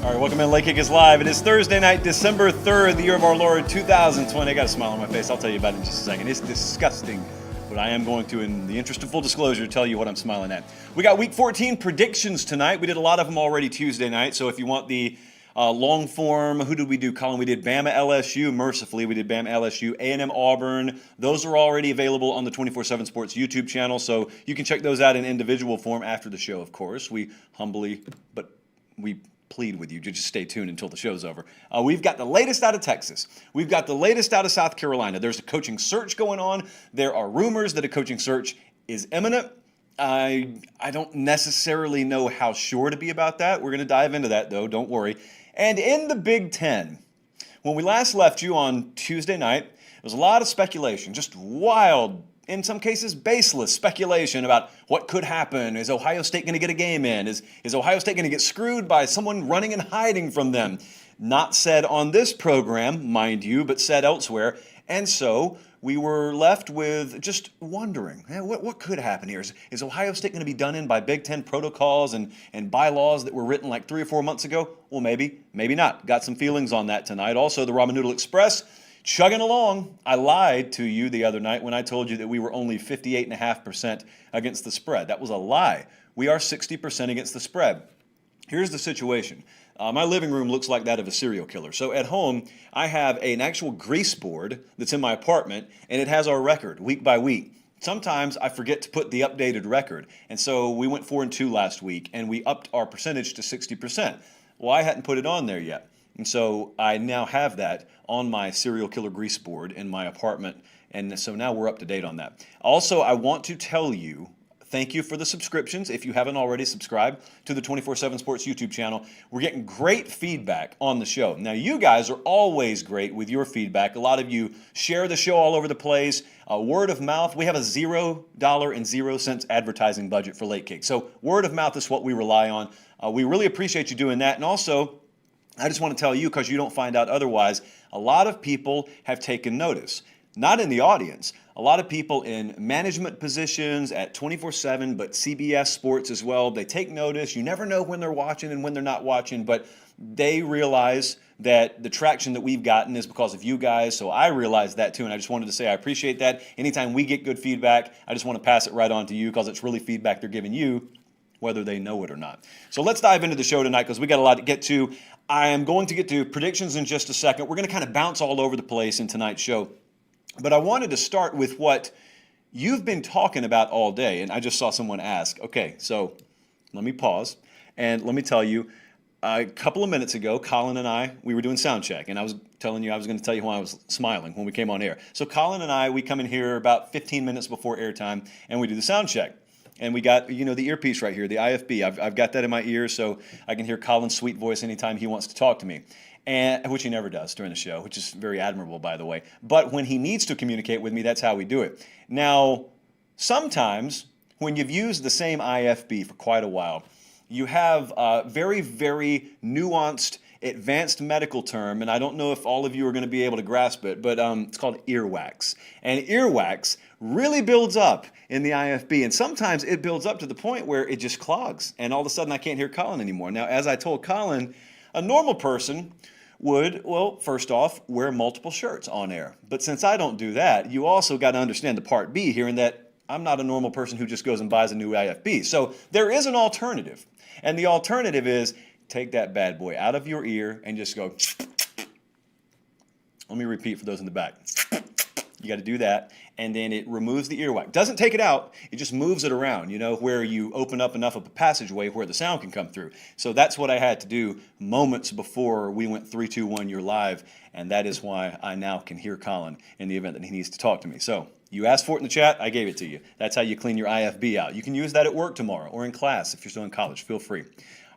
All right, welcome in. Late Kick is live. It is Thursday night, December 3rd, the year of our Lord, 2020. I got a smile on my face. I'll tell you about it in just a second. It's disgusting, but I am going to, in the interest of full disclosure, tell you what I'm smiling at. We got Week 14 predictions tonight. We did a lot of them already Tuesday night, so if you want the long form, who did we do, Colin? We did Bama LSU, mercifully. We did Bama LSU, A&M Auburn. Those are already available on the 24/7 Sports YouTube channel, so you can check those out in individual form after the show, of course. We humbly, but we plead with you to just stay tuned until the show's over. We've got the latest out of Texas. We've got the latest out of South Carolina. There's a coaching search going on. There are rumors that a coaching search is imminent. I don't necessarily know how sure to be about that. We're going to dive into that, though. Don't worry. And in the Big Ten, when we last left you on Tuesday night, there was a lot of speculation, just wild, in some cases baseless speculation about what could happen. Is Ohio State going to get a game in? Is Ohio State going to get screwed by someone running and hiding from them? Not said on this program, mind you, but said elsewhere. And so we were left with just wondering, what could happen here? Is Ohio State going to be done in by Big Ten protocols and bylaws that were written like 3 or 4 months ago? Well, maybe not. Got some feelings on that tonight. Also, the Ramen Noodle Express chugging along. I lied to you the other night when I told you that we were only 58.5% against the spread. That was a lie. We are 60% against the spread. Here's the situation. My living room looks like that of a serial killer. So at home, I have an actual grease board that's in my apartment, and it has our record week by week. Sometimes I forget to put the updated record. And so we went 4-2 last week, and we upped our percentage to 60%. Well, I hadn't put it on there yet. And so I now have that on my serial killer grease board in my apartment. And so now we're up to date on that. Also, I want to tell you, thank you for the subscriptions. If you haven't already subscribed to the 24/7 Sports YouTube channel, we're getting great feedback on the show. Now, you guys are always great with your feedback. A lot of you share the show all over the place. Word of mouth, we have a $0.00 advertising budget for Late Kick. So word of mouth is what we rely on. We really appreciate you doing that. And also, I just want to tell you, because you don't find out otherwise, a lot of people have taken notice. Not in the audience. A lot of people in management positions at 24/7, but CBS Sports as well. They take notice. You never know when they're watching and when they're not watching, but they realize that the traction that we've gotten is because of you guys. So I realize that too, and I just wanted to say I appreciate that. Anytime we get good feedback, I just want to pass it right on to you because it's really feedback they're giving you, whether they know it or not. So let's dive into the show tonight because we got a lot to get to. I am going to get to predictions in just a second. We're going to kind of bounce all over the place in tonight's show. But I wanted to start with what you've been talking about all day. And I just saw someone ask, okay, so let me pause and let me tell you, a couple of minutes ago, Colin and I, we were doing sound check. And I was telling you, I was going to tell you why I was smiling when we came on air. So Colin and I, we come in here about 15 minutes before airtime and we do the sound check. And we got, the earpiece right here, the IFB. I've got that in my ear so I can hear Colin's sweet voice anytime he wants to talk to me, and which he never does during the show, which is very admirable, by the way. But when he needs to communicate with me, that's how we do it. Now, sometimes when you've used the same IFB for quite a while, you have a very, very nuanced, advanced medical term, and I don't know if all of you are going to be able to grasp it, but it's called earwax. And earwax really builds up in the IFB, and sometimes it builds up to the point where it just clogs, and all of a sudden I can't hear Colin anymore. Now, as I told Colin, a normal person would, well, first off, wear multiple shirts on air. But since I don't do that, you also got to understand the part B here in that I'm not a normal person who just goes and buys a new IFB. So there is an alternative, and the alternative is take that bad boy out of your ear and just go. Let me repeat for those in the back. You got to do that, and then it removes the earwax. Doesn't take it out, it just moves it around, where you open up enough of a passageway where the sound can come through. So that's what I had to do moments before we went 3, 2, 1, you're live, and that is why I now can hear Colin in the event that he needs to talk to me. So you asked for it in the chat, I gave it to you. That's how you clean your IFB out. You can use that at work tomorrow or in class if you're still in college. Feel free.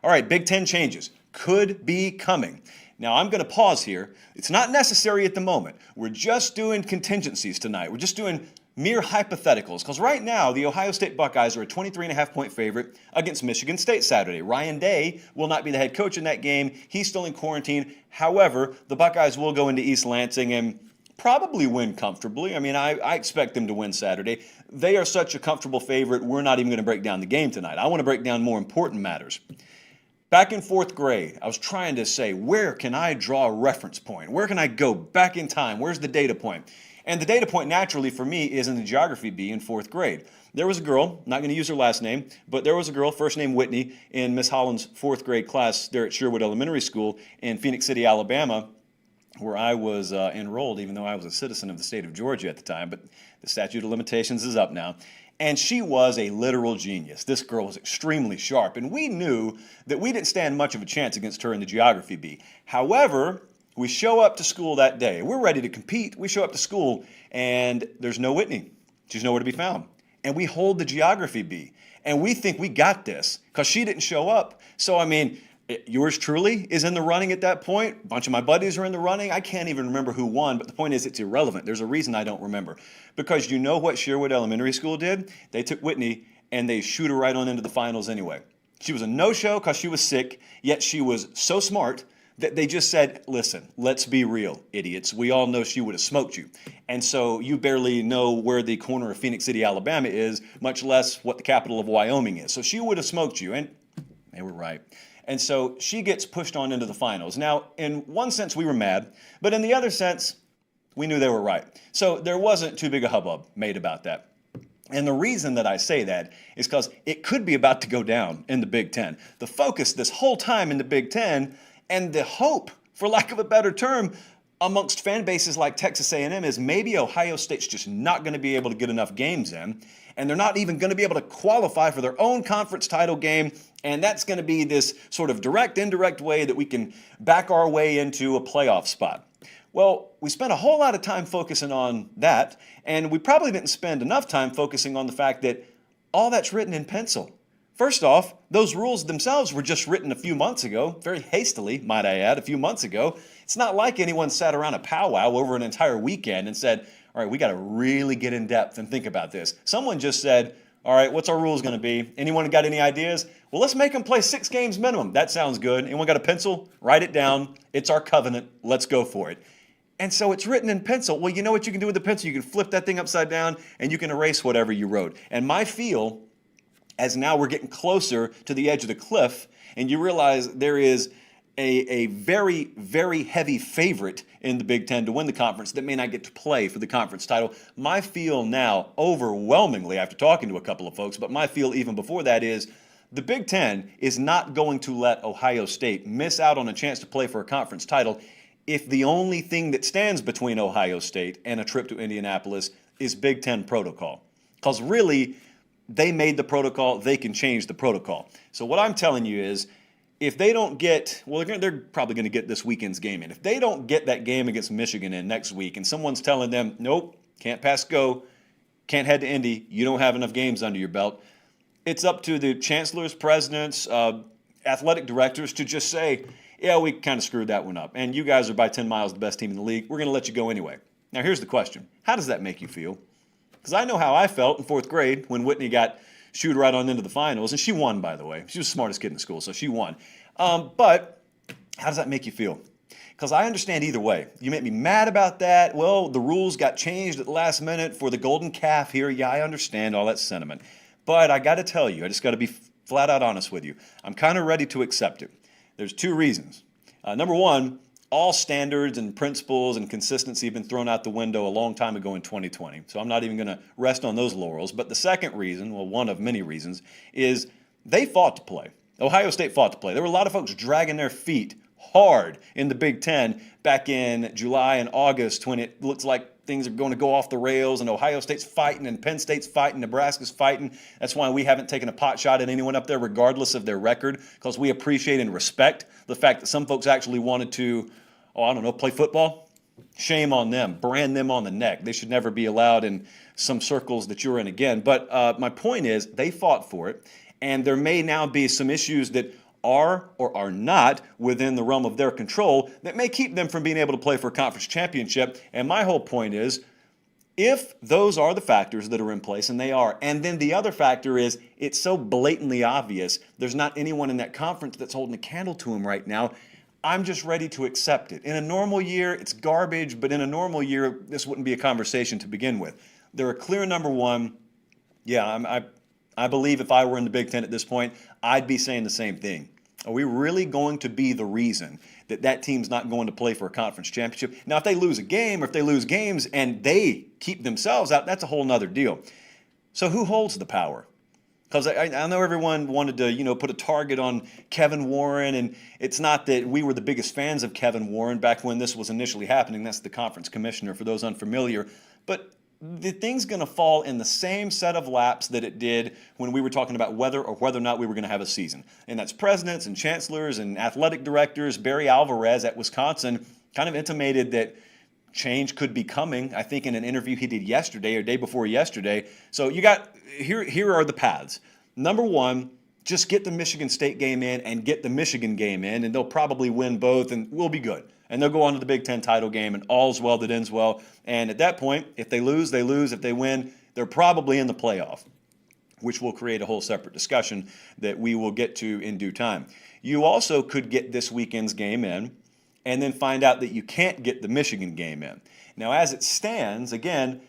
All right, Big Ten changes could be coming. Now, I'm going to pause here. It's not necessary at the moment. We're just doing contingencies tonight. We're just doing mere hypotheticals because right now the Ohio State Buckeyes are a 23.5-point favorite against Michigan State Saturday. Ryan Day will not be the head coach in that game. He's still in quarantine. However, the Buckeyes will go into East Lansing and probably win comfortably. I mean, I expect them to win Saturday. They are such a comfortable favorite, we're not even going to break down the game tonight. I want to break down more important matters. Back in fourth grade, I was trying to say, where can I draw a reference point? Where can I go back in time? Where's the data point? And the data point naturally for me is in the geography bee in fourth grade. There was a girl, not going to use her last name, but there was a girl, first name Whitney, in Miss Holland's fourth grade class there at Sherwood Elementary School in Phoenix City, Alabama, where I was enrolled, even though I was a citizen of the state of Georgia at the time, but the statute of limitations is up now. And she was a literal genius. This girl was extremely sharp, and we knew that we didn't stand much of a chance against her in the geography bee. However, we show up to school that day. We're ready to compete. We show up to school, and there's no Whitney. She's nowhere to be found. And we hold the geography bee, and we think we got this because she didn't show up. So, I mean, yours truly is in the running at that point. A bunch of my buddies are in the running. I can't even remember who won, but the point is it's irrelevant. There's a reason I don't remember. Because you know what Sherwood Elementary School did? They took Whitney and they shoot her right on into the finals anyway. She was a no-show because she was sick, yet she was so smart that they just said, listen, let's be real, idiots. We all know she would have smoked you. And so you barely know where the corner of Phoenix City, Alabama is, much less what the capital of Wyoming is. So she would have smoked you, and they were right. And so she gets pushed on into the finals. Now, in one sense, we were mad, but in the other sense, we knew they were right. So there wasn't too big a hubbub made about that. And the reason that I say that is because it could be about to go down in the Big Ten. The focus this whole time in the Big Ten and the hope, for lack of a better term, amongst fan bases like Texas A&M is maybe Ohio State's just not going to be able to get enough games in, and they're not even going to be able to qualify for their own conference title game, and that's going to be this sort of direct, indirect way that we can back our way into a playoff spot. Well, we spent a whole lot of time focusing on that, and we probably didn't spend enough time focusing on the fact that all that's written in pencil. First off, those rules themselves were just written a few months ago, very hastily, might I add, a few months ago. It's not like anyone sat around a powwow over an entire weekend and said, all right, we got to really get in depth and think about this. Someone just said, all right, what's our rules going to be? Anyone got any ideas? Well, let's make them play 6 games minimum. That sounds good. Anyone got a pencil? Write it down. It's our covenant. Let's go for it. And so it's written in pencil. Well, you know what you can do with the pencil? You can flip that thing upside down and you can erase whatever you wrote. And my feel, as now we're getting closer to the edge of the cliff, and you realize there is a very, very heavy favorite in the Big Ten to win the conference that may not get to play for the conference title. My feel now, overwhelmingly, after talking to a couple of folks, but my feel even before that is the Big Ten is not going to let Ohio State miss out on a chance to play for a conference title if the only thing that stands between Ohio State and a trip to Indianapolis is Big Ten protocol. Because really, they made the protocol, they can change the protocol. So what I'm telling you is, if they don't get, well, they're probably going to get this weekend's game in. If they don't get that game against Michigan in next week and someone's telling them, nope, can't pass go, can't head to Indy, you don't have enough games under your belt, it's up to the chancellors, presidents, athletic directors to just say, yeah, we kind of screwed that one up. And you guys are by 10 miles the best team in the league. We're going to let you go anyway. Now, here's the question. How does that make you feel? Because I know how I felt in fourth grade when Whitney got shooed right on into the finals. And she won, by the way. She was the smartest kid in the school, so she won. But how does that make you feel? Because I understand either way. You may be mad about that. Well, the rules got changed at the last minute for the golden calf here. Yeah, I understand all that sentiment. But I got to tell you, I just got to be flat out honest with you. I'm kind of ready to accept it. There's 2 reasons. Number one, all standards and principles and consistency have been thrown out the window a long time ago in 2020. So I'm not even going to rest on those laurels. But the second reason, well, one of many reasons, is they fought to play. Ohio State fought to play. There were a lot of folks dragging their feet hard in the Big Ten back in July and August when it looks like things are going to go off the rails and Ohio State's fighting and Penn State's fighting, Nebraska's fighting. That's why we haven't taken a pot shot at anyone up there regardless of their record, because we appreciate and respect the fact that some folks actually wanted to, play football. Shame on them. Brand them on the neck. They should never be allowed in some circles that you're in again. But my point is they fought for it, and there may now be some issues that are or are not within the realm of their control that may keep them from being able to play for a conference championship. And my whole point is, if those are the factors that are in place, and they are, and then the other factor is it's so blatantly obvious there's not anyone in that conference that's holding a candle to them right now, I'm just ready to accept it. In a normal year, it's garbage, but in a normal year, this wouldn't be a conversation to begin with. They're a clear number one. Yeah, I believe if I were in the Big Ten at this point, I'd be saying the same thing. Are we really going to be the reason that that team's not going to play for a conference championship? Now, if they lose a game or if they lose games and they keep themselves out, that's a whole nother deal. So who holds the power? Because I know everyone wanted to, put a target on Kevin Warren, and it's not that we were the biggest fans of Kevin Warren back when this was initially happening. That's the conference commissioner, for those unfamiliar. But the thing's going to fall in the same set of laps that it did when we were talking about whether or not we were going to have a season. And that's presidents and chancellors and athletic directors. Barry Alvarez at Wisconsin kind of intimated that change could be coming, I think, in an interview he did yesterday or day before yesterday. So you got, here are the paths. Number one, just get the Michigan State game in and get the Michigan game in, and they'll probably win both, and we'll be good. And they'll go on to the Big Ten title game, and all's well that ends well. And at that point, if they lose, they lose. If they win, they're probably in the playoff, which will create a whole separate discussion that we will get to in due time. You also could get this weekend's game in and then find out that you can't get the Michigan game in. Now, as it stands, again,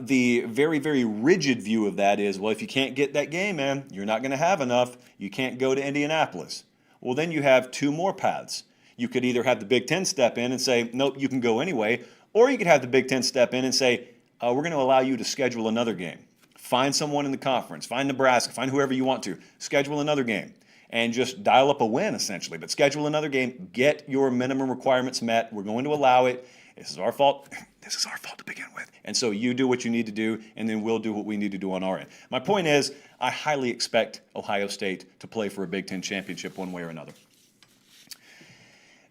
the very, very rigid view of that is, well, if you can't get that game in, you're not going to have enough. You can't go to Indianapolis. Well, then you have two more paths. You could either have the Big Ten step in and say, nope, you can go anyway, or you could have the Big Ten step in and say, we're going to allow you to schedule another game. Find someone in the conference, find Nebraska, find whoever you want to, schedule another game, and just dial up a win, essentially. But schedule another game, get your minimum requirements met. We're going to allow it. This is our fault. This is our fault to begin with. And so you do what you need to do, and then we'll do what we need to do on our end. My point is, I highly expect Ohio State to play for a Big Ten championship one way or another.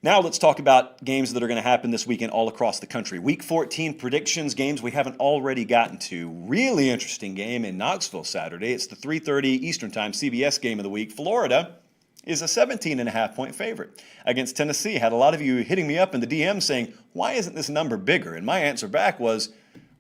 Now let's talk about games that are going to happen this weekend all across the country. Week 14 predictions, games we haven't already gotten to. Really interesting game in Knoxville Saturday. It's the 3:30 Eastern Time CBS game of the week. Florida is a 17.5-point favorite against Tennessee. Had a lot of you hitting me up in the DM saying, why isn't this number bigger? And my answer back was,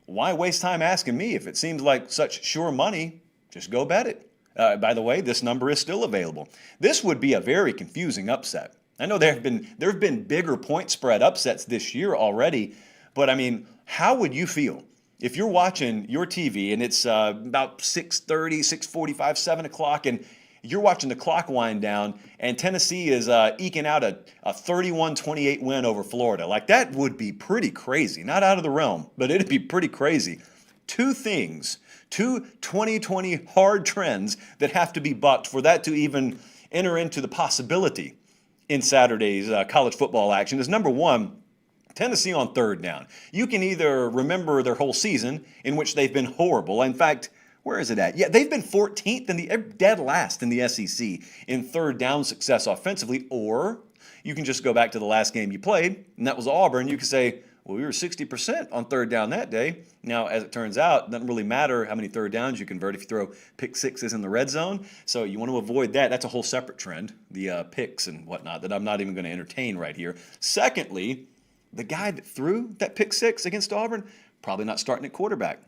why waste time asking me? If it seems like such sure money, just go bet it. By the way, this number is still available. This would be a very confusing upset. I know there have been bigger point spread upsets this year already, but I mean, how would you feel if you're watching your TV and it's about 6:30, 6:45, 7 o'clock, and you're watching the clock wind down and Tennessee is eking out a 31-28 win over Florida? Like, that would be pretty crazy. Not out of the realm, but it'd be pretty crazy. Two 2020 hard trends that have to be bucked for that to even enter into the possibility in Saturday's college football action is, number one, Tennessee on third down. You can either remember their whole season in which they've been horrible. In fact, where is it at? Yeah, they've been 14th and dead last in the SEC in third down success offensively. Or you can just go back to the last game you played, and that was Auburn. You can say, well, we were 60% on third down that day. Now, as it turns out, it doesn't really matter how many third downs you convert if you throw pick sixes in the red zone. So you want to avoid that. That's a whole separate trend, the picks and whatnot, that I'm not even going to entertain right here. Secondly, the guy that threw that pick six against Auburn, probably not starting at quarterback.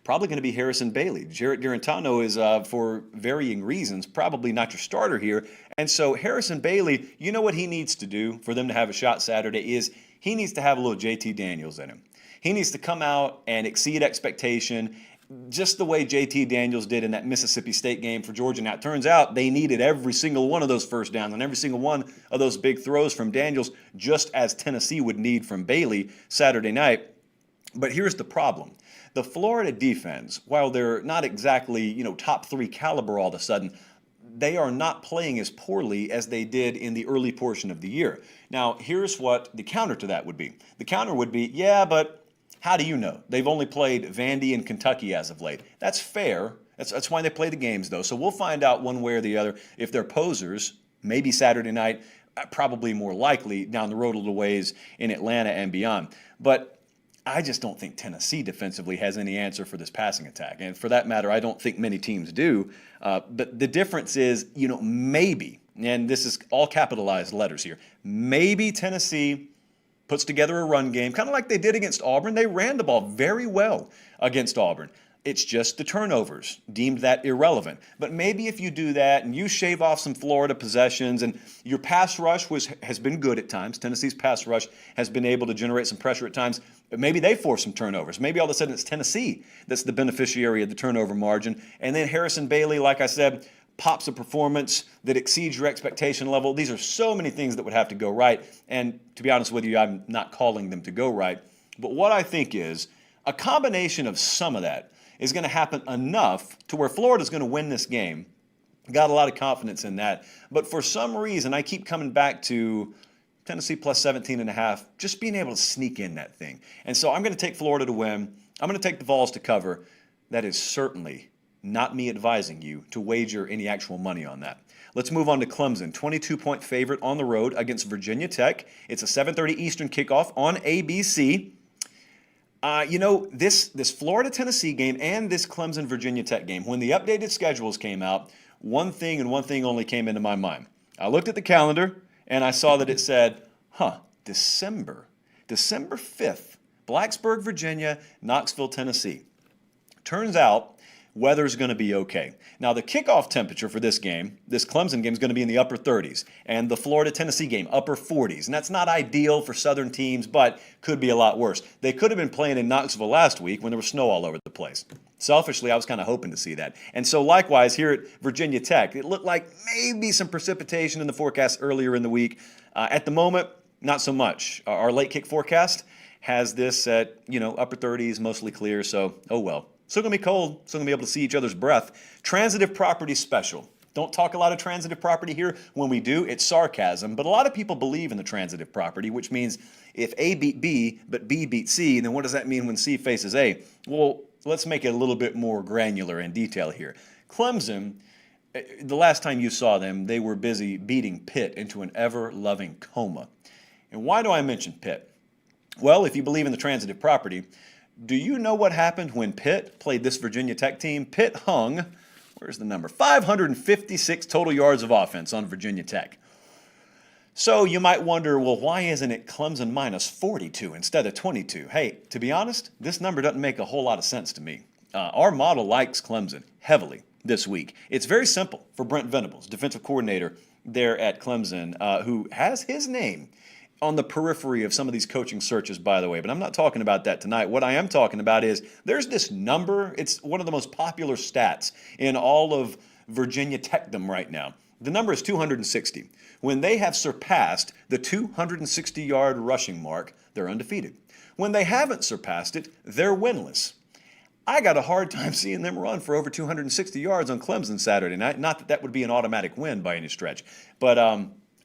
Probably going to be Harrison Bailey. Jarrett Garantano is, for varying reasons, probably not your starter here. And so Harrison Bailey, you know what he needs to do for them to have a shot Saturday is he needs to have a little JT Daniels in him. He needs to come out and exceed expectation, just the way JT Daniels did in that Mississippi State game for Georgia. Now, it turns out they needed every single one of those first downs and every single one of those big throws from Daniels, just as Tennessee would need from Bailey Saturday night. But here's the problem. The Florida defense, while they're not exactly, top three caliber all of a sudden, they are not playing as poorly as they did in the early portion of the year. Now, here's what the counter to that would be. The counter would be, yeah, but how do you know? They've only played Vandy and Kentucky as of late. That's fair. That's why they play the games, though. So we'll find out one way or the other if they're posers, maybe Saturday night, probably more likely down the road a little ways in Atlanta and beyond. But I just don't think Tennessee defensively has any answer for this passing attack. And for that matter, I don't think many teams do. But the difference is, maybe, and this is all capitalized letters here, maybe Tennessee puts together a run game, kind of like they did against Auburn. They ran the ball very well against Auburn. It's just the turnovers deemed that irrelevant. But maybe if you do that and you shave off some Florida possessions and your pass rush has been good at times. Tennessee's pass rush has been able to generate some pressure at times. But maybe they force some turnovers. Maybe all of a sudden it's Tennessee that's the beneficiary of the turnover margin. And then Harrison Bailey, like I said, pops of performance that exceeds your expectation level. These are so many things that would have to go right. And to be honest with you, I'm not calling them to go right. But what I think is a combination of some of that is going to happen enough to where Florida's going to win this game. Got a lot of confidence in that. But for some reason, I keep coming back to Tennessee plus 17.5, just being able to sneak in that thing. And so I'm going to take Florida to win. I'm going to take the Vols to cover. That is certainly not me advising you to wager any actual money on that. Let's move on to Clemson, 22-point favorite on the road against Virginia Tech. It's a 7:30 Eastern kickoff on ABC. This Florida-Tennessee game and this Clemson-Virginia Tech game, when the updated schedules came out, one thing and one thing only came into my mind. I looked at the calendar, and I saw that it said, December 5th, Blacksburg, Virginia, Knoxville, Tennessee. Turns out weather's going to be okay. Now, the kickoff temperature for this game, this Clemson game, is going to be in the upper 30s, and the Florida-Tennessee game, upper 40s. And that's not ideal for Southern teams, but could be a lot worse. They could have been playing in Knoxville last week when there was snow all over the place. Selfishly, I was kind of hoping to see that. And so likewise, here at Virginia Tech, it looked like maybe some precipitation in the forecast earlier in the week. At the moment, not so much. Our late kick forecast has this at, upper 30s, mostly clear, so oh well. Still going to be cold, still going to be able to see each other's breath. Transitive property special. Don't talk a lot of transitive property here. When we do, it's sarcasm. But a lot of people believe in the transitive property, which means if A beat B, but B beat C, then what does that mean when C faces A? Well, let's make it a little bit more granular in detail here. Clemson, the last time you saw them, they were busy beating Pitt into an ever-loving coma. And why do I mention Pitt? Well, if you believe in the transitive property, do you know what happened when Pitt played this Virginia Tech team? Pitt hung, where's the number? 556 total yards of offense on Virginia Tech. So you might wonder, well, why isn't it Clemson minus 42 instead of 22? Hey, to be honest, this number doesn't make a whole lot of sense to me. Our model likes Clemson heavily this week. It's very simple for Brent Venables, defensive coordinator there at Clemson, who has his name on the periphery of some of these coaching searches, by the way. But I'm not talking about that tonight. What I am talking about is there's this number. It's one of the most popular stats in all of Virginia Techdom right now. The number is 260. When they have surpassed the 260-yard rushing mark, they're undefeated. When they haven't surpassed it, they're winless. I got a hard time seeing them run for over 260 yards on Clemson Saturday night. Not that that would be an automatic win by any stretch, but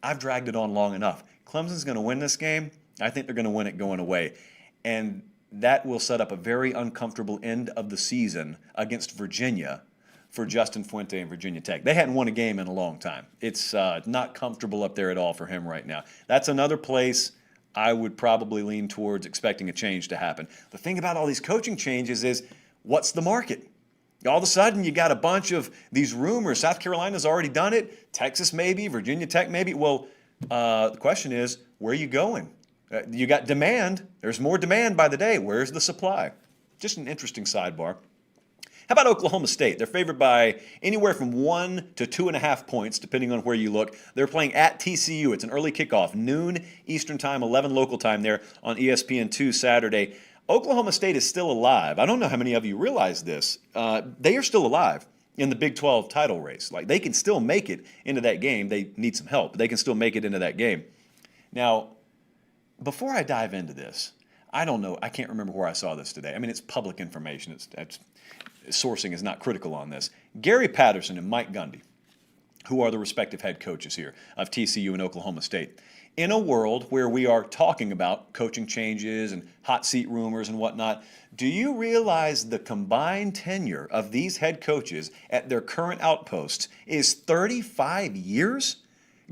I've dragged it on long enough. Clemson's going to win this game. I think they're going to win it going away. And that will set up a very uncomfortable end of the season against Virginia for Justin Fuente and Virginia Tech. They hadn't won a game in a long time. It's not comfortable up there at all for him right now. That's another place I would probably lean towards expecting a change to happen. The thing about all these coaching changes is, what's the market? All of a sudden, you got a bunch of these rumors. South Carolina's already done it. Texas maybe. Virginia Tech maybe. Well, the question is, where are you going? You got demand. There's more demand by the day. Where's the supply? Just an interesting sidebar. How about Oklahoma State? They're favored by anywhere from 1 to 2.5 points, depending on where you look. They're playing at TCU. It's an early kickoff, noon Eastern time, 11 local time there on ESPN2 Saturday. Oklahoma State is still alive. I don't know how many of you realize this. They are still alive in the Big 12 title race. Like, they can still make it into that game. They need some help. They can still make it into that game. Now, before I dive into this, I don't know. I can't remember where I saw this today. I mean, it's public information. Sourcing is not critical on this. Gary Patterson and Mike Gundy, who are the respective head coaches here of TCU and Oklahoma State, in a world where we are talking about coaching changes and hot seat rumors and whatnot, do you realize the combined tenure of these head coaches at their current outposts is 35 years?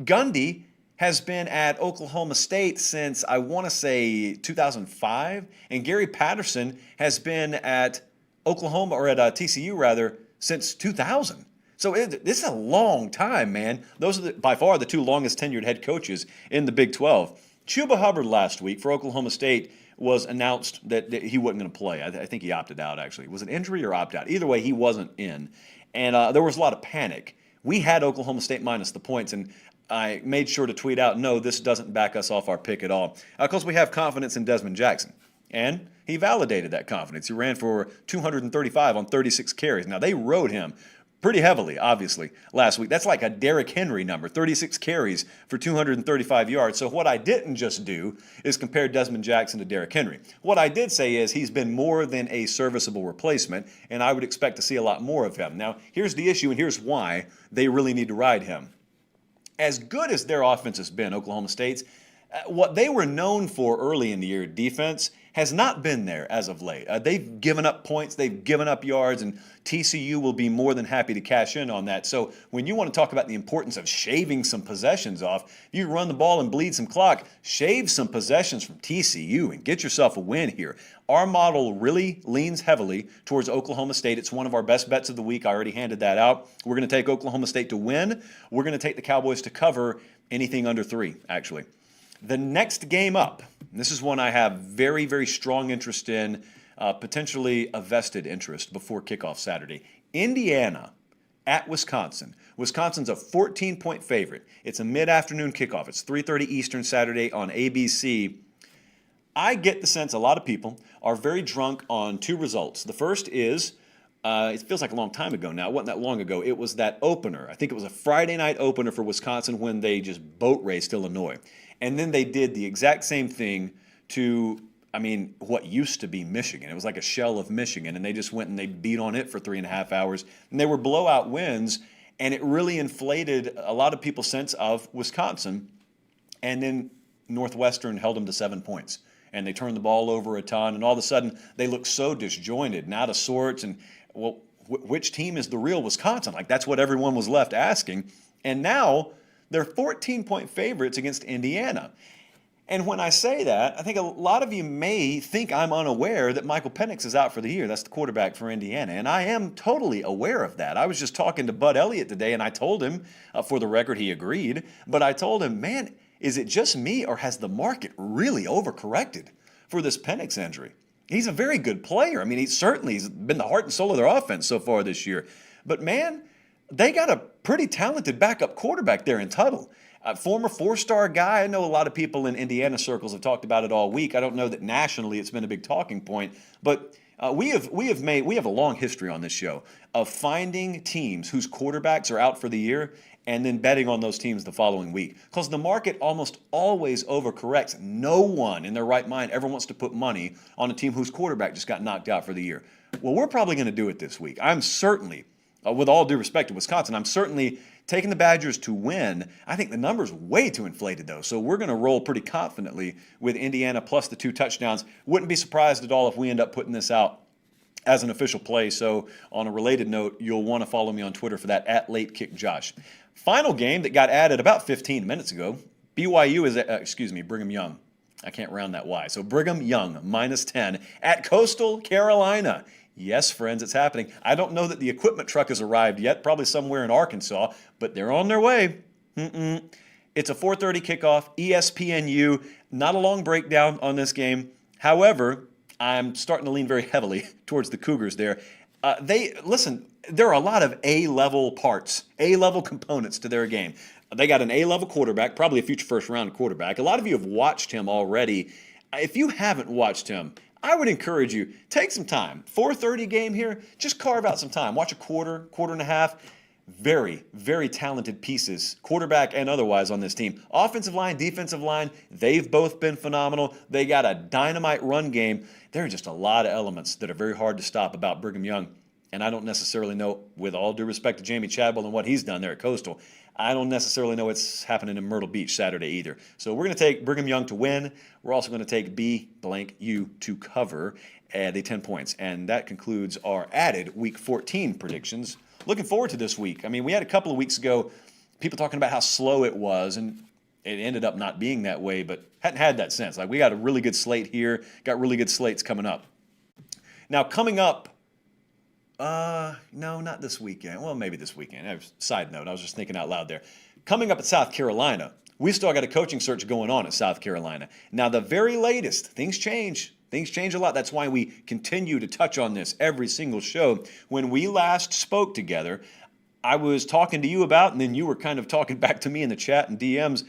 Gundy has been at Oklahoma State since, I want to say, 2005, and Gary Patterson has been at Oklahoma, or at TCU rather, since 2000. So this is a long time, man. Those are by far the two longest tenured head coaches in the Big 12. Chuba Hubbard last week for Oklahoma State was announced that he wasn't going to play. I think he opted out, actually. Was it injury or opt-out? Either way, he wasn't in. And there was a lot of panic. We had Oklahoma State minus the points, and I made sure to tweet out, no, this doesn't back us off our pick at all. Of course, we have confidence in Desmond Jackson. And he validated that confidence. He ran for 235 on 36 carries. Now, they rode him pretty heavily, obviously, last week. That's like a Derrick Henry number, 36 carries for 235 yards. So what I didn't just do is compare Desmond Jackson to Derrick Henry. What I did say is he's been more than a serviceable replacement, and I would expect to see a lot more of him. Now, here's the issue, and here's why they really need to ride him. As good as their offense has been, Oklahoma State's, what they were known for early in the year, defense, has not been there as of late. They've given up points, they've given up yards, and TCU will be more than happy to cash in on that. So when you want to talk about the importance of shaving some possessions off, you run the ball and bleed some clock, shave some possessions from TCU and get yourself a win here. Our model really leans heavily towards Oklahoma State. It's one of our best bets of the week. I already handed that out. We're going to take Oklahoma State to win. We're going to take the Cowboys to cover anything under 3, actually. The next game up, and this is one I have very, very strong interest in, potentially a vested interest before kickoff Saturday. Indiana at Wisconsin. Wisconsin's a 14-point favorite. It's a mid-afternoon kickoff. It's 3:30 Eastern Saturday on ABC. I get the sense a lot of people are very drunk on 2 results. The first is, it feels like a long time ago now. It wasn't that long ago. It was that opener. I think it was a Friday night opener for Wisconsin when they just boat raced Illinois. And then they did the exact same thing to, what used to be Michigan. It was like a shell of Michigan, and they just went and they beat on it for 3.5 hours. And they were blowout wins, and it really inflated a lot of people's sense of Wisconsin. And then Northwestern held them to 7 points. And they turned the ball over a ton, and all of a sudden they looked so disjointed and out of sorts. And, well, which team is the real Wisconsin? Like, that's what everyone was left asking. And now they're 14-point favorites against Indiana. And when I say that, I think a lot of you may think I'm unaware that Michael Penix is out for the year. That's the quarterback for Indiana. And I am totally aware of that. I was just talking to Bud Elliott today, and I told him, for the record, he agreed. But I told him, man, is it just me, or has the market really overcorrected for this Penix injury? He's a very good player. He's been the heart and soul of their offense so far this year. But, man, they got a pretty talented backup quarterback there in Tuttle. A former 4-star guy. I know a lot of people in Indiana circles have talked about it all week. I don't know that nationally it's been a big talking point, but we have a long history on this show of finding teams whose quarterbacks are out for the year and then betting on those teams the following week, because the market almost always overcorrects. No one in their right mind ever wants to put money on a team whose quarterback just got knocked out for the year. Well, we're probably going to do it this week. I'm certainly, with all due respect to Wisconsin, I'm certainly taking the Badgers to win. I think the number's way too inflated, though, so we're going to roll pretty confidently with Indiana plus the 2 touchdowns. Wouldn't be surprised at all if we end up putting this out as an official play. So on a related note, you'll want to follow me on Twitter for that, @LateKickJosh. Final game that got added about 15 minutes ago, BYU is, Brigham Young. I can't round that Y. So Brigham Young, -10 at Coastal Carolina. Yes, friends, it's happening. I don't know that the equipment truck has arrived yet, probably somewhere in Arkansas, but they're on their way. It's a 4:30 kickoff, ESPNU. Not a long breakdown on this game. However, I'm starting to lean very heavily towards the Cougars there. There are a lot of A-level parts, A-level components to their game. They got an A-level quarterback, probably a future first-round quarterback. A lot of you have watched him already. If you haven't watched him, I would encourage you, take some time. 4:30 game here, just carve out some time. Watch a quarter and a half. Very, very talented pieces, quarterback and otherwise, on this team. Offensive line, defensive line, they've both been phenomenal. They got a dynamite run game. There are just a lot of elements that are very hard to stop about Brigham Young. And I don't necessarily know, with all due respect to Jamie Chadwell and what he's done there at Coastal, I don't necessarily know what's happening in Myrtle Beach Saturday either. So we're going to take Brigham Young to win. We're also going to take BU to cover the 10 points. And that concludes our added Week 14 predictions. Looking forward to this week. We had a couple of weeks ago people talking about how slow it was, and it ended up not being that way, but hadn't had that since. We got a really good slate here, got really good slates coming up. Now, coming up, no, not this weekend. Well, maybe this weekend. Side note, I was just thinking out loud there. Coming up at South Carolina, we still got a coaching search going on at South Carolina. Now, the very latest, things change. Things change a lot. That's why we continue to touch on this every single show. When we last spoke together, I was talking to you about, and then you were kind of talking back to me in the chat and DMs,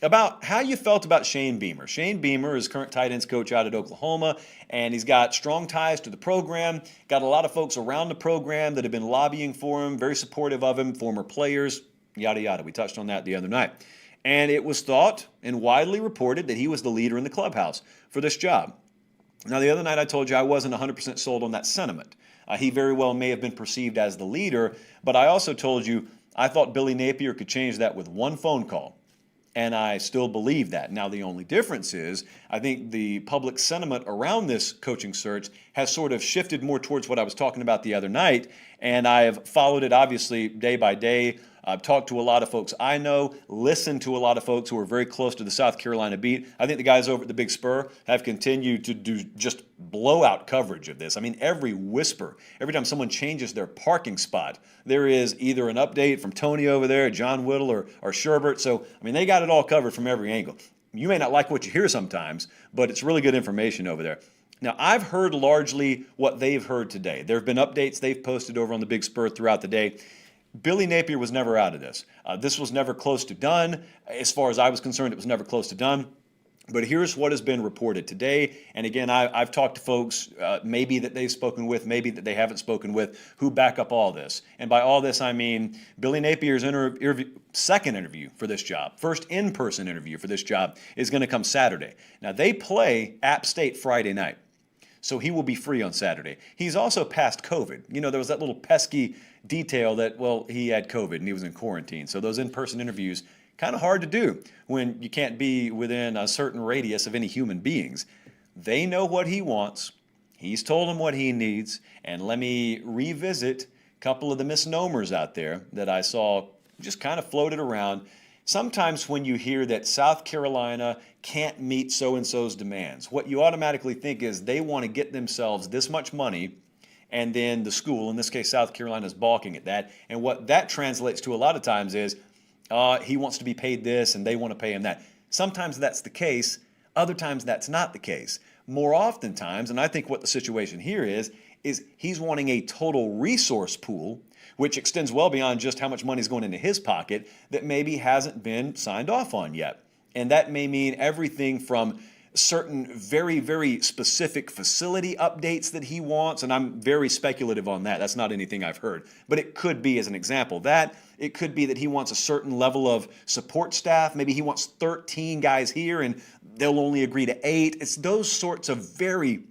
about how you felt about Shane Beamer. Shane Beamer is current tight ends coach out at Oklahoma, and he's got strong ties to the program, got a lot of folks around the program that have been lobbying for him, very supportive of him, former players, yada, yada. We touched on that the other night. And it was thought and widely reported that he was the leader in the clubhouse for this job. Now, the other night I told you I wasn't 100% sold on that sentiment. He very well may have been perceived as the leader, but I also told you I thought Billy Napier could change that with one phone call. And I still believe that. Now, the only difference is I think the public sentiment around this coaching search has sort of shifted more towards what I was talking about the other night. And I have followed it, obviously, day by day. I've talked to a lot of folks I know, listened to a lot of folks who are very close to the South Carolina beat. I think the guys over at the Big Spur have continued to do just blowout coverage of this. I mean, every whisper, every time someone changes their parking spot, there is either an update from Tony over there, John Whittle, or Sherbert. So, I mean, they got it all covered from every angle. You may not like what you hear sometimes, but it's really good information over there. Now, I've heard largely what they've heard today. There have been updates they've posted over on the Big Spur throughout the day. Billy Napier was never out of this. This was never close to done. As far as I was concerned, it was never close to done. But here's what has been reported today. And again, I've talked to folks maybe that they've spoken with, maybe that they haven't spoken with, who back up all this. And by all this, I mean Billy Napier's second interview for this job, first in-person interview for this job is going to come Saturday. Now, they play App State Friday night, so he will be free on Saturday. He's also past COVID. You know, there was that little pesky detail that, well, he had COVID and he was in quarantine. So those in-person interviews, kind of hard to do when you can't be within a certain radius of any human beings. They know what he wants. He's told them what he needs. And let me revisit a couple of the misnomers out there that I saw just kind of floated around. Sometimes when you hear that South Carolina can't meet so-and-so's demands, what you automatically think is they want to get themselves this much money, and then the school, in this case South Carolina, is balking at that. And what that translates to a lot of times is he wants to be paid this and they want to pay him that. Sometimes that's the case. Other times that's not the case. More oftentimes, and I think what the situation here is he's wanting a total resource pool, which extends well beyond just how much money is going into his pocket, that maybe hasn't been signed off on yet. And that may mean everything from certain very, very specific facility updates that he wants, and I'm very speculative on that. That's not anything I've heard. But it could be, as an example, that it could be that he wants a certain level of support staff. Maybe he wants 13 guys here, and they'll only agree to 8. It's those sorts of very,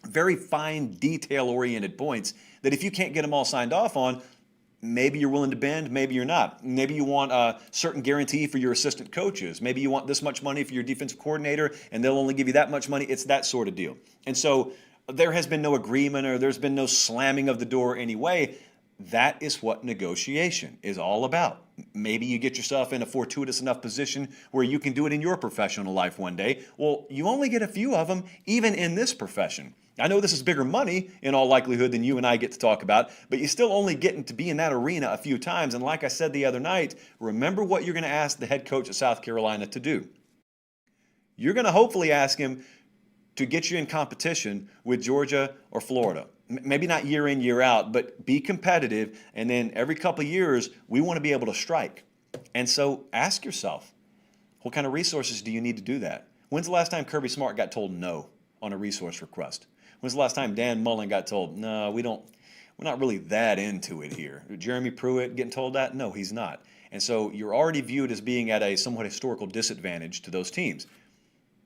very fine, detail-oriented points that if you can't get them all signed off on, maybe you're willing to bend, maybe you're not. Maybe you want a certain guarantee for your assistant coaches. Maybe you want this much money for your defensive coordinator, and they'll only give you that much money. It's that sort of deal. And so there has been no agreement, or there's been no slamming of the door anyway. That is what negotiation is all about. Maybe you get yourself in a fortuitous enough position where you can do it in your professional life one day. Well, you only get a few of them, even in this profession. I know this is bigger money in all likelihood than you and I get to talk about, but you're still only getting to be in that arena a few times. And like I said the other night, remember what you're going to ask the head coach of South Carolina to do. You're going to hopefully ask him to get you in competition with Georgia or Florida. Maybe not year in, year out, but be competitive. And then every couple of years, we want to be able to strike. And so ask yourself, what kind of resources do you need to do that? When's the last time Kirby Smart got told no on a resource request? When's the last time Dan Mullen got told, no, we're not really that into it here? Jeremy Pruitt getting told that? No, he's not. And so you're already viewed as being at a somewhat historical disadvantage to those teams.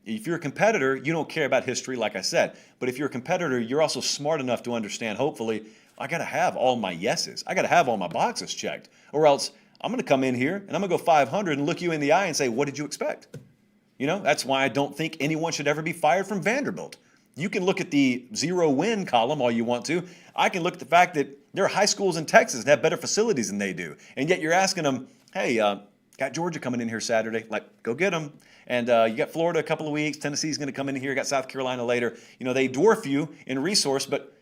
If you're a competitor, you don't care about history, like I said. But if you're a competitor, you're also smart enough to understand, hopefully, I got to have all my yeses. I got to have all my boxes checked. Or else I'm going to come in here and I'm going to go 500 and look you in the eye and say, what did you expect? You know, that's why I don't think anyone should ever be fired from Vanderbilt. You can look at the 0-win column all you want to. I can look at the fact that there are high schools in Texas that have better facilities than they do. And yet you're asking them, hey, got Georgia coming in here Saturday. Like, go get them. And you got Florida a couple of weeks. Tennessee's going to come in here. Got South Carolina later. You know, they dwarf you in resource, but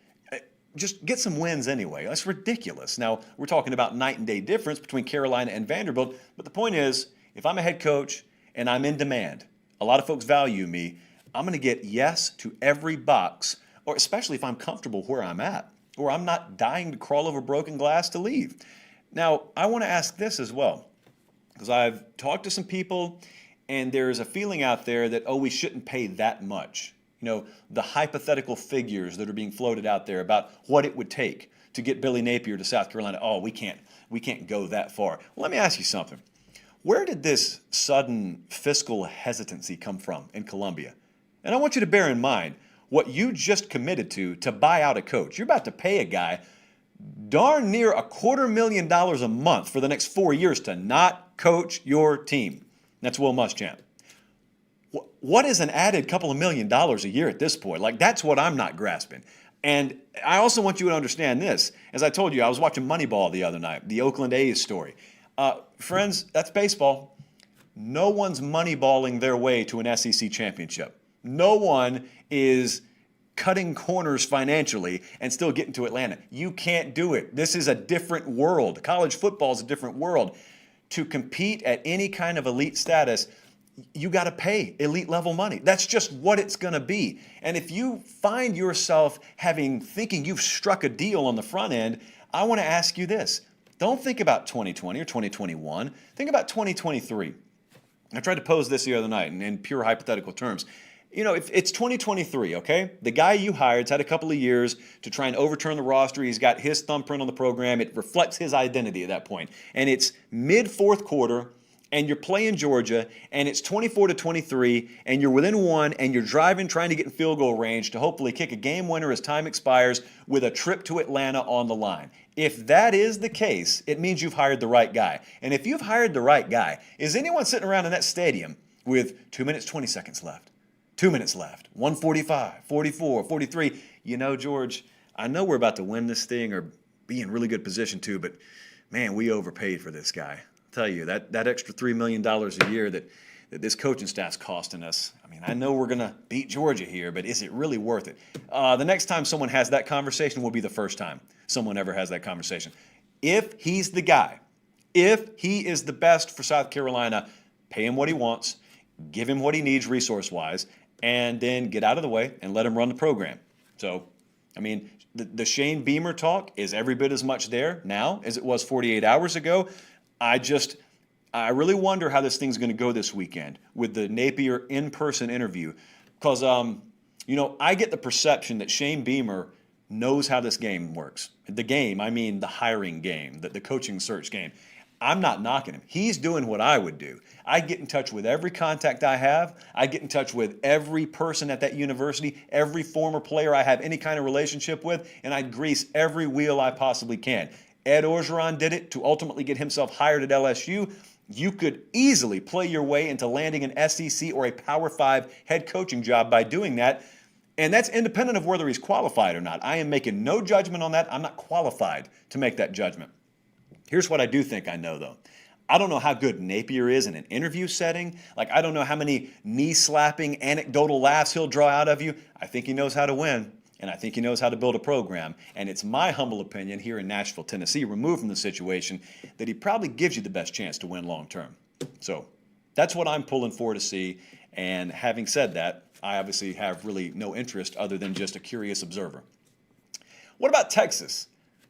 just get some wins anyway. That's ridiculous. Now, we're talking about night and day difference between Carolina and Vanderbilt. But the point is, if I'm a head coach and I'm in demand, a lot of folks value me, I'm going to get yes to every box, or especially if I'm comfortable where I'm at, or I'm not dying to crawl over broken glass to leave. Now, I want to ask this as well, because I've talked to some people, And there's a feeling out there that, oh, we shouldn't pay that much. You know, the hypothetical figures that are being floated out there about what it would take to get Billy Napier to South Carolina. Oh, we can't go that far. Well, let me ask you something. Where did this sudden fiscal hesitancy come from in Columbia? And I want you to bear in mind what you just committed to buy out a coach. You're about to pay a guy darn near $250,000 a month for the next 4 years to not coach your team. That's Will Muschamp. What is an added couple of $1,000,000 a year at this point? Like, that's what I'm not grasping. And I also want you to understand this. As I told you, I was watching Moneyball the other night, the Oakland A's story. Friends, that's baseball. No one's moneyballing their way to an SEC championship. No one is cutting corners financially and still getting to Atlanta. You can't do it. This is a different world. College football is a different world. To compete at any kind of elite status, you got to pay elite level money. That's just what it's going to be. And if you find yourself thinking you've struck a deal on the front end, I want to ask you this. Don't think about 2020 or 2021. Think about 2023. I tried to pose this the other night in pure hypothetical terms. You know, if it's 2023, okay? The guy you hired's had a couple of years to try and overturn the roster. He's got his thumbprint on the program. It reflects his identity at that point. And it's mid-fourth quarter, and you're playing Georgia, and it's 24-23, and you're within one, and you're driving, trying to get in field goal range to hopefully kick a game winner as time expires with a trip to Atlanta on the line. If that is the case, it means you've hired the right guy. And if you've hired the right guy, is anyone sitting around in that stadium with 2 minutes, 20 seconds left? 2 minutes left, 1:45, 44, 43. You know, George, I know we're about to win this thing or be in really good position too, but man, we overpaid for this guy. I'll tell you, that extra $3 million a year that this coaching staff's costing us. I mean, I know we're going to beat Georgia here, but is it really worth it? The next time someone has that conversation will be the first time someone ever has that conversation. If he's the guy, if he is the best for South Carolina, pay him what he wants, give him what he needs resource-wise, and then get out of the way and let him run the program. So, I mean, the Shane Beamer talk is every bit as much there now as it was 48 hours ago. I really wonder how this thing's going to go this weekend with the Napier in-person interview because, you know, I get the perception that Shane Beamer knows how this game works. The game, I mean the hiring game, the coaching search game. I'm not knocking him. He's doing what I would do. I get in touch with every contact I have. I get in touch with every person at that university, every former player I have any kind of relationship with, and I grease every wheel I possibly can. Ed Orgeron did it to ultimately get himself hired at LSU. You could easily play your way into landing an SEC or a Power 5 head coaching job by doing that, and that's independent of whether he's qualified or not. I am making no judgment on that. I'm not qualified to make that judgment. Here's what I do think I know, though. I don't know how good Napier is in an interview setting. Like, I don't know how many knee-slapping, anecdotal laughs he'll draw out of you. I think he knows how to win, and I think he knows how to build a program. And it's my humble opinion here in Nashville, Tennessee, removed from the situation, that he probably gives you the best chance to win long-term. So that's what I'm pulling for to see. And having said that, I obviously have really no interest other than just a curious observer. What about Texas?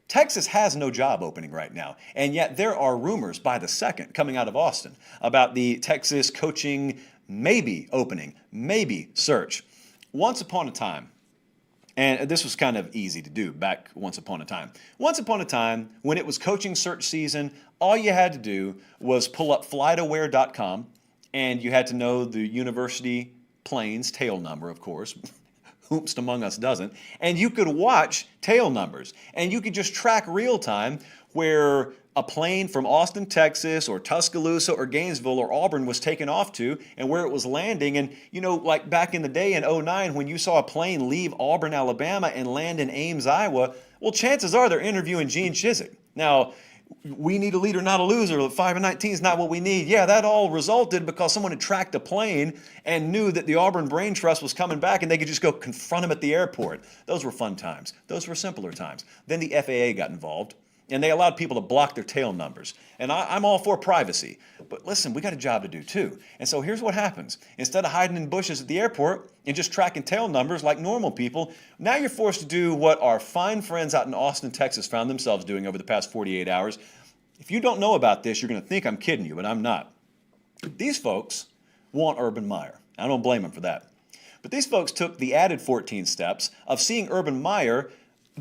Texas has no job opening right now, and yet there are rumors by the second coming out of Austin about the Texas coaching maybe opening, maybe search. Once upon a time, and this was kind of easy to do back once upon a time. Once upon a time, when it was coaching search season, all you had to do was pull up flightaware.com, and you had to know the university plane's tail number, of course. Whomst among us doesn't, and you could watch tail numbers, and you could just track real time where a plane from Austin, Texas, or Tuscaloosa, or Gainesville, or Auburn was taken off to, and where it was landing. And, you know, like back in the day in 2009, when you saw a plane leave Auburn, Alabama, and land in Ames, Iowa, well, chances are they're interviewing Gene Chizik. Now, we need a leader, not a loser. 5 and 19 is not what we need. Yeah, that all resulted because someone had tracked a plane and knew that the Auburn Brain Trust was coming back and they could just go confront him at the airport. Those were fun times. Those were simpler times. Then the FAA got involved and they allowed people to block their tail numbers. And I'm all for privacy. But listen, we got a job to do too. And so here's what happens. Instead of hiding in bushes at the airport and just tracking tail numbers like normal people, now you're forced to do what our fine friends out in Austin, Texas found themselves doing over the past 48 hours. If you don't know about this, you're going to think I'm kidding you, but I'm not. These folks want Urban Meyer. I don't blame them for that. But these folks took the added 14 steps of seeing Urban Meyer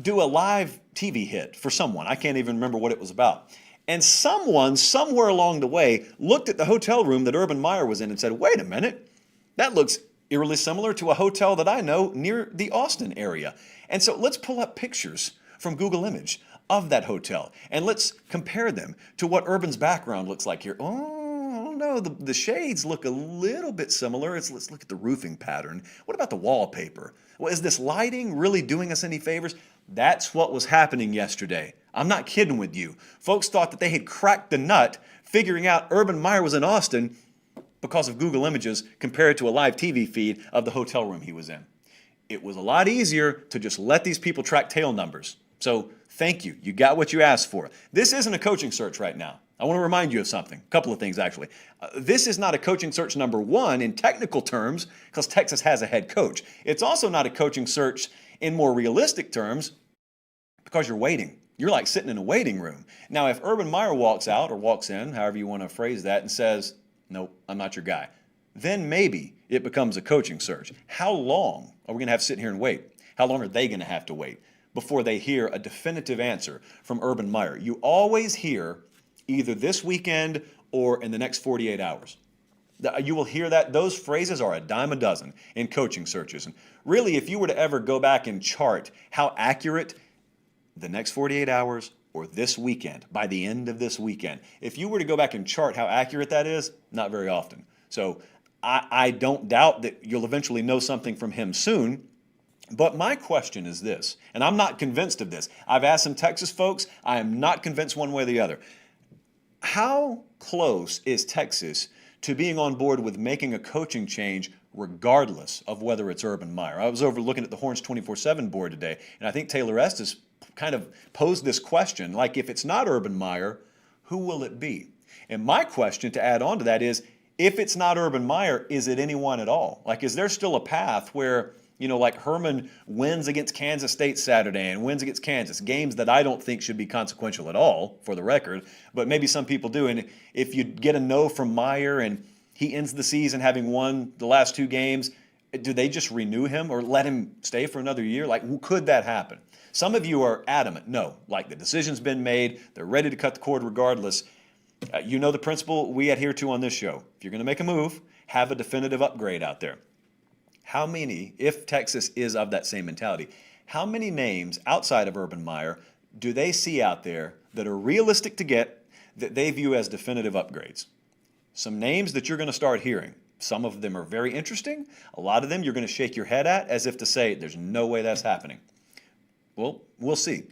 do a live TV hit for someone. I can't even remember what it was about. And someone, somewhere along the way, looked at the hotel room that Urban Meyer was in and said, wait a minute, that looks eerily similar to a hotel that I know near the Austin area. And so let's pull up pictures from Google Image of that hotel, and let's compare them to what Urban's background looks like here. Oh, I don't know, the shades look a little bit similar. Let's look at the roofing pattern. What about the wallpaper? Well, is this lighting really doing us any favors? That's what was happening yesterday. I'm not kidding with you. Folks thought that they had cracked the nut figuring out Urban Meyer was in Austin because of Google Images compared to a live TV feed of the hotel room he was in. It was a lot easier to just let these people track tail numbers. So thank you. You got what you asked for. This isn't a coaching search right now. I want to remind you of something, a couple of things actually. This is not a coaching search number one in technical terms because Texas has a head coach. It's also not a coaching search in more realistic terms because you're waiting. You're like sitting in a waiting room. Now, if Urban Meyer walks out or walks in, however you want to phrase that, and says, nope, I'm not your guy, then maybe it becomes a coaching search. How long are we going to have to sit here and wait? How long are they going to have to wait before they hear a definitive answer from Urban Meyer? You always hear either this weekend or in the next 48 hours. You will hear that. Those phrases are a dime a dozen in coaching searches. And really, if you were to ever go back and chart how accurate the next 48 hours or this weekend, by the end of this weekend, if you were to go back and chart how accurate that is, not very often. So I don't doubt that you'll eventually know something from him soon. But my question is this, and I'm not convinced of this. I've asked some Texas folks. I am not convinced one way or the other. How close is Texas to being on board with making a coaching change regardless of whether it's Urban Meyer? I was over looking at the Horns 24/7 board today, and I think Taylor Estes kind of posed this question, like if it's not Urban Meyer, who will it be? And my question to add on to that is, if it's not Urban Meyer, is it anyone at all? Like, is there still a path where, like Herman wins against Kansas State Saturday and wins against Kansas, games that I don't think should be consequential at all, for the record, but maybe some people do. And if you get a no from Meyer and he ends the season having won the last two games, do they just renew him or let him stay for another year? Like, could that happen? Some of you are adamant, no, like the decision's been made, they're ready to cut the cord regardless. You know the principle we adhere to on this show. If you're going to make a move, have a definitive upgrade out there. How many, if Texas is of that same mentality, how many names outside of Urban Meyer do they see out there that are realistic to get, that they view as definitive upgrades? Some names that you're going to start hearing. Some of them are very interesting. A lot of them you're going to shake your head at as if to say, there's no way that's happening. Well, we'll see.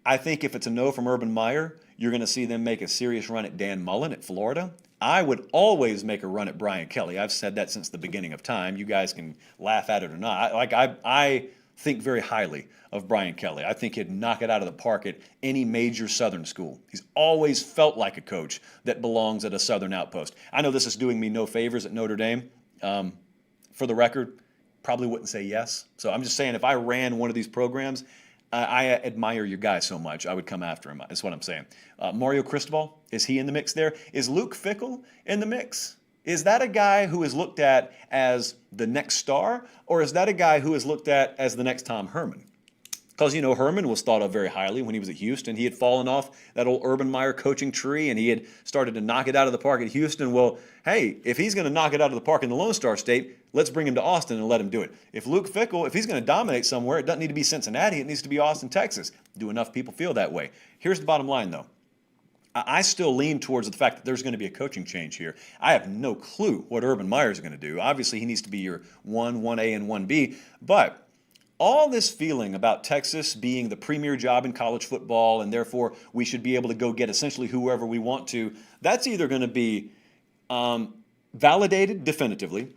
I think if it's a no from Urban Meyer, you're going to see them make a serious run at Dan Mullen at Florida. I would always make a run at Brian Kelly. I've said that since the beginning of time. You guys can laugh at it or not. I think very highly of Brian Kelly. I think he'd knock it out of the park at any major Southern school. He's always felt like a coach that belongs at a Southern outpost. I know this is doing me no favors at Notre Dame. For the record, probably wouldn't say yes. So I'm just saying if I ran one of these programs, I admire your guy so much, I would come after him. That's what I'm saying. Mario Cristobal, is he in the mix there? Is Luke Fickell in the mix? Is that a guy who is looked at as the next star, or is that a guy who is looked at as the next Tom Herman? Because, Herman was thought of very highly when he was at Houston. He had fallen off that old Urban Meyer coaching tree, and he had started to knock it out of the park at Houston. Well, hey, if he's going to knock it out of the park in the Lone Star State, let's bring him to Austin and let him do it. If Luke Fickell, if he's going to dominate somewhere, it doesn't need to be Cincinnati. It needs to be Austin, Texas. Do enough people feel that way? Here's the bottom line, though. I still lean towards the fact that there's going to be a coaching change here. I have no clue what Urban Meyer is going to do. Obviously, he needs to be your 1A, and 1B, but all this feeling about Texas being the premier job in college football and therefore we should be able to go get essentially whoever we want to, that's either going to be validated definitively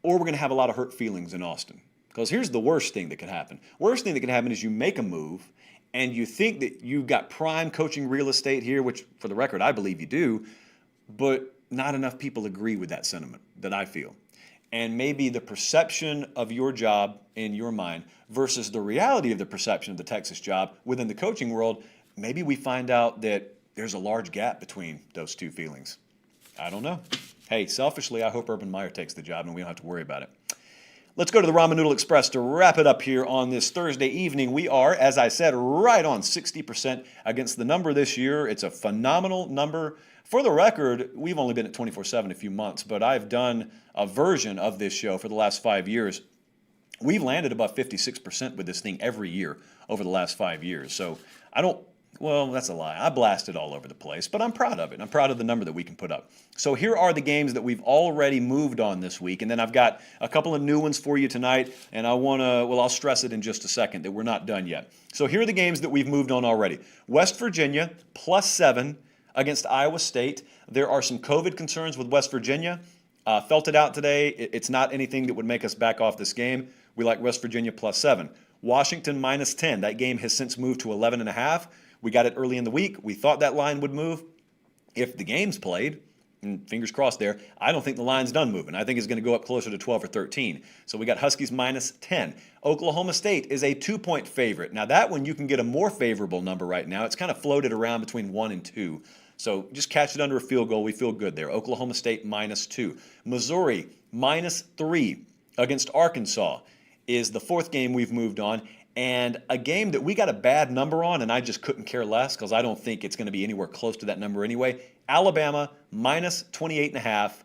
or we're going to have a lot of hurt feelings in Austin. Because here's the worst thing that could happen. Worst thing that could happen is you make a move and you think that you've got prime coaching real estate here, which for the record I believe you do, but not enough people agree with that sentiment that I feel. And maybe the perception of your job in your mind versus the reality of the perception of the Texas job within the coaching world, maybe we find out that there's a large gap between those two feelings. I don't know. Hey, selfishly, I hope Urban Meyer takes the job and we don't have to worry about it. Let's go to the Ramen Noodle Express to wrap it up here on this Thursday evening. We are, as I said, right on 60% against the number this year. It's a phenomenal number. For the record, we've only been at 24/7 a few months, but I've done a version of this show for the last 5 years. We've landed above 56% with this thing every year over the last 5 years. So well, that's a lie. I blasted all over the place, but I'm proud of it. I'm proud of the number that we can put up. So here are the games that we've already moved on this week, and then I've got a couple of new ones for you tonight, and I'll stress it in just a second that we're not done yet. So here are the games that we've moved on already. West Virginia, +7 against Iowa State. There are some COVID concerns with West Virginia. Felt it out today. It's not anything that would make us back off this game. We like West Virginia +7. Washington -10. That game has since moved to 11.5. We got it early in the week. We thought that line would move. If the game's played, and fingers crossed there, I don't think the line's done moving. I think it's going to go up closer to 12 or 13. So we got Huskies -10. Oklahoma State is a 2-point favorite. Now that one you can get a more favorable number right now. It's kind of floated around between 1 and 2. So just catch it under a field goal. We feel good there. Oklahoma State -2. Missouri -3 against Arkansas is the fourth game we've moved on. And a game that we got a bad number on, and I just couldn't care less because I don't think it's going to be anywhere close to that number anyway. Alabama -28.5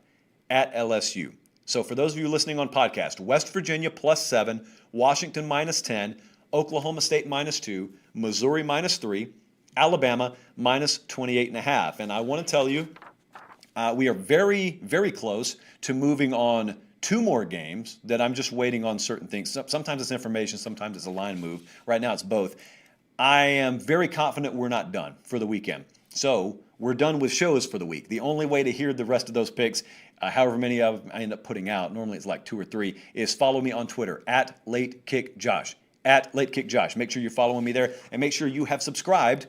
at LSU. So for those of you listening on podcast, West Virginia +7, Washington -10, Oklahoma State -2, Missouri -3, Alabama -28.5. And I want to tell you, we are very, very close to moving on 2 more games that I'm just waiting on certain things. Sometimes it's information, sometimes it's a line move. Right now it's both. I am very confident we're not done for the weekend. So we're done with shows for the week. The only way to hear the rest of those picks, however many of them I end up putting out, normally it's like 2 or 3, is follow me on Twitter, @LateKickJosh. @LateKickJosh. Make sure you're following me there, and make sure you have subscribed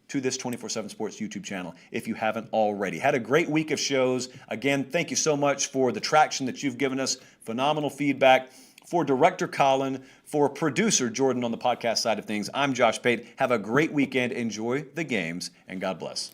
to this 24/7 Sports YouTube channel if you haven't already. Had a great week of shows. Again, thank you so much for the traction that you've given us. Phenomenal feedback. For Director Colin, for Producer Jordan on the podcast side of things, I'm Josh Pate. Have a great weekend. Enjoy the games, and God bless.